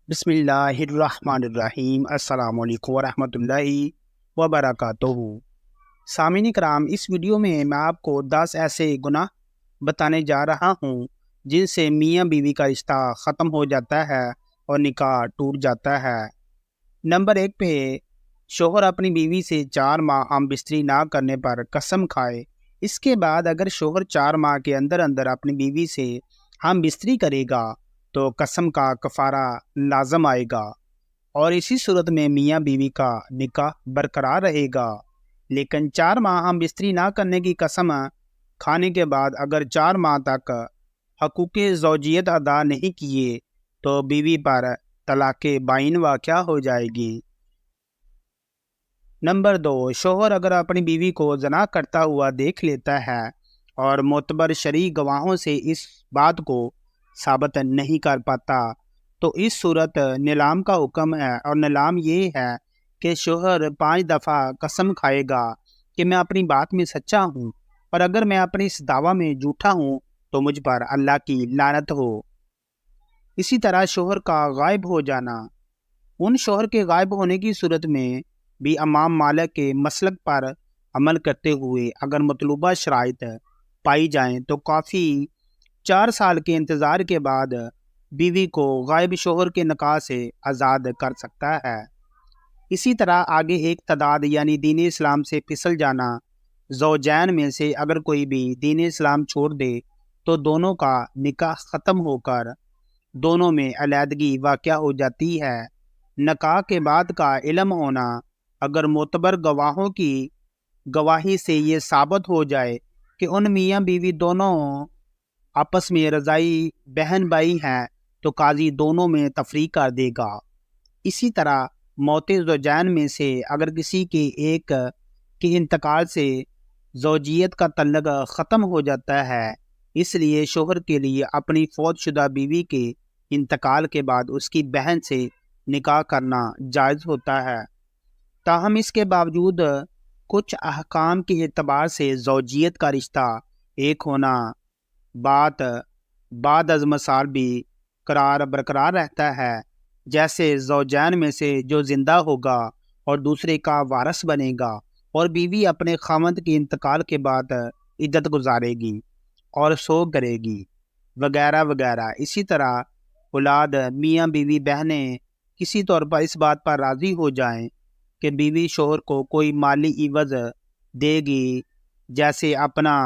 بسم اللہ الرحمن الرحیم۔ السلام علیکم ورحمۃ اللہ وبرکاتہ۔ سامعین کرام، اس ویڈیو میں آپ کو 10 ایسے گناہ بتانے جا رہا ہوں جن سے میاں بیوی کا رشتہ ختم ہو جاتا ہے اور نکاح ٹوٹ جاتا ہے۔ نمبر 1 پہ شوہر اپنی بیوی سے 4 ماہ ہم بستری نہ کرنے پر قسم کھائے۔ اس کے بعد اگر شوہر 4 ماہ کے اندر اپنی بیوی سے ہم بستری کرے گا تو قسم کا کفارہ لازم آئے گا، اور اسی صورت میں میاں بیوی کا نکاح برقرار رہے گا۔ لیکن 4 ماہ ہم بستری نہ کرنے کی قسم کھانے کے بعد اگر 4 ماہ تک حقوق زوجیت ادا نہیں کیے تو بیوی پر طلاق بائن واقع ہو جائے گی۔ نمبر 2، شوہر اگر اپنی بیوی کو زنا کرتا ہوا دیکھ لیتا ہے اور معتبر شرعی گواہوں سے اس بات کو ثابت نہیں کر پاتا تو اس صورت نیلام کا حکم ہے، اور نیلام یہ ہے کہ شوہر 5 دفعہ قسم کھائے گا کہ میں اپنی بات میں سچا ہوں، اور اگر میں اپنی اس دعویٰ میں جھوٹا ہوں تو مجھ پر اللہ کی لعنت ہو۔ اسی طرح شوہر کا غائب ہو جانا، ان شوہر کے غائب ہونے کی صورت میں بھی امام مالک کے مسلک پر عمل کرتے ہوئے اگر مطلوبہ شرائط پائی جائیں تو کافی 4 سال کے انتظار کے بعد بیوی کو غائب شوہر کے نکاح سے آزاد کر سکتا ہے۔ اسی طرح آگے ایک تعداد یعنی دین اسلام سے پھسل جانا، زوجین میں سے اگر کوئی بھی دین اسلام چھوڑ دے تو دونوں کا نکاح ختم ہو کر دونوں میں علیحدگی واقع ہو جاتی ہے۔ نکاح کے بعد کا علم ہونا، اگر معتبر گواہوں کی گواہی سے یہ ثابت ہو جائے کہ ان میاں بیوی دونوں آپس میں رضائی بہن بھائی ہیں تو قاضی دونوں میں تفریق کر دے گا۔ اسی طرح موت زوجین میں سے اگر کسی کے ایک کے انتقال سے زوجیت کا تعلق ختم ہو جاتا ہے، اس لیے شوہر کے لیے اپنی فوت شدہ بیوی کے انتقال کے بعد اس کی بہن سے نکاح کرنا جائز ہوتا ہے۔ تاہم اس کے باوجود کچھ احکام کے اعتبار سے زوجیت کا رشتہ ایک ہونا بعد از مثال بھی برقرار رہتا ہے، جیسے زوجین میں سے جو زندہ ہوگا اور دوسرے کا وارث بنے گا، اور بیوی اپنے خاوند کے انتقال کے بعد عدت گزارے گی اور سوگ کرے گی وغیرہ وغیرہ۔ اسی طرح اولاد، میاں بیوی بہنیں کسی طور پر اس بات پر راضی ہو جائیں کہ بیوی شوہر کو کوئی مالی عوض دے گی، جیسے اپنا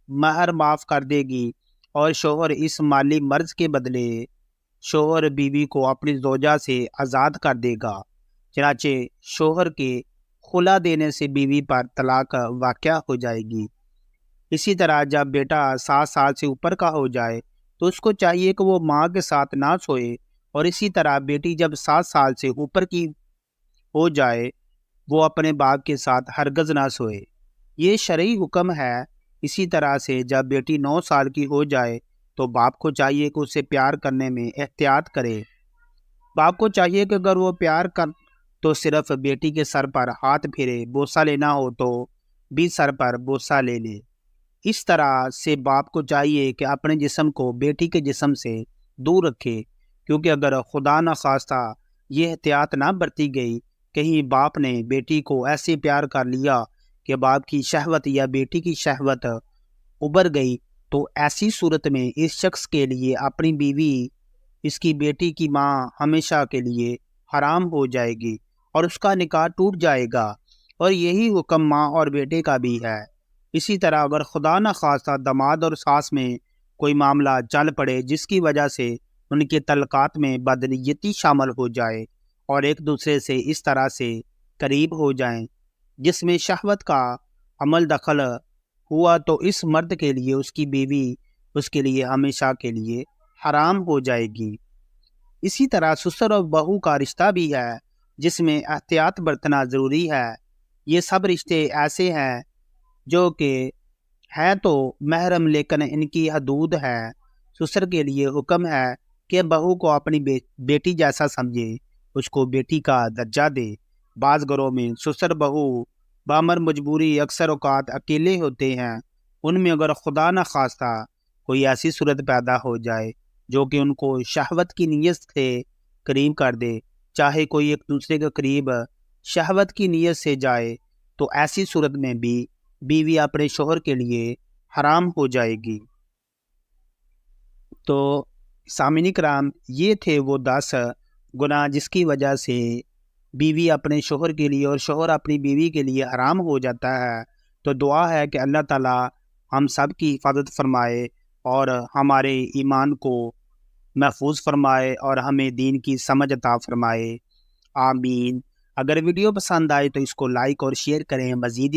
مہر معاف کر دے گی، اور شوہر اس مالی مرض کے بدلے شوہر بیوی کو اپنی زوجہ سے آزاد کر دے گا، چنانچہ شوہر کے خلا دینے سے بیوی پر طلاق واقع ہو جائے گی۔ اسی طرح جب بیٹا 7 سال سے اوپر کا ہو جائے تو اس کو چاہیے کہ وہ ماں کے ساتھ نہ سوئے، اور اسی طرح بیٹی جب 7 سال سے اوپر کی ہو جائے وہ اپنے باپ کے ساتھ ہرگز نہ سوئے، یہ شرعی حکم ہے۔ اسی طرح سے جب بیٹی 9 سال کی ہو جائے تو باپ کو چاہیے کہ اسے پیار کرنے میں احتیاط کرے۔ باپ کو چاہیے کہ اگر وہ پیار کر تو صرف بیٹی کے سر پر ہاتھ پھیرے، بوسہ لینا ہو تو بھی سر پر بوسہ لے لے۔ اس طرح سے باپ کو چاہیے کہ اپنے جسم کو بیٹی کے جسم سے دور رکھے، کیونکہ اگر خدا نخواستہ یہ احتیاط نہ برتی گئی، کہیں باپ نے بیٹی کو ایسے پیار کر لیا کہ باپ کی شہوت یا بیٹی کی شہوت ابھر گئی، تو ایسی صورت میں اس شخص کے لیے اپنی بیوی، اس کی بیٹی کی ماں ہمیشہ کے لیے حرام ہو جائے گی اور اس کا نکاح ٹوٹ جائے گا، اور یہی حکم ماں اور بیٹے کا بھی ہے۔ اسی طرح اگر خدا نخواستہ داماد اور ساس میں کوئی معاملہ چل پڑے جس کی وجہ سے ان کے تعلقات میں بدنیتی شامل ہو جائے اور ایک دوسرے سے اس طرح سے قریب ہو جائیں جس میں شہوت کا عمل دخل ہوا، تو اس مرد کے لیے اس کی بیوی اس کے لیے ہمیشہ کے لیے حرام ہو جائے گی۔ اسی طرح سسر اور بہو کا رشتہ بھی ہے جس میں احتیاط برتنا ضروری ہے۔ یہ سب رشتے ایسے ہیں جو کہ ہے تو محرم لیکن ان کی حدود ہے۔ سسر کے لیے حکم ہے کہ بہو کو اپنی بیٹی جیسا سمجھے، اس کو بیٹی کا درجہ دے۔ بعض گھروں میں سسر بہو بامر مجبوری اکثر اوقات اکیلے ہوتے ہیں، ان میں اگر خدا نخواستہ کوئی ایسی صورت پیدا ہو جائے جو کہ ان کو شہوت کی نیت سے قریب کر دے، چاہے کوئی ایک دوسرے کے قریب شہوت کی نیت سے جائے تو ایسی صورت میں بھی بیوی اپنے شوہر کے لیے حرام ہو جائے گی۔ تو سامعین کرام، یہ تھے وہ 10 گناہ جس کی وجہ سے بیوی اپنے شوہر کے لیے اور شوہر اپنی بیوی کے لیے حرام ہو جاتا ہے۔ تو دعا ہے کہ اللہ تعالی ہم سب کی حفاظت فرمائے اور ہمارے ایمان کو محفوظ فرمائے اور ہمیں دین کی سمجھ عطا فرمائے، آمین۔ اگر ویڈیو پسند آئے تو اس کو لائک اور شیئر کریں۔ مزید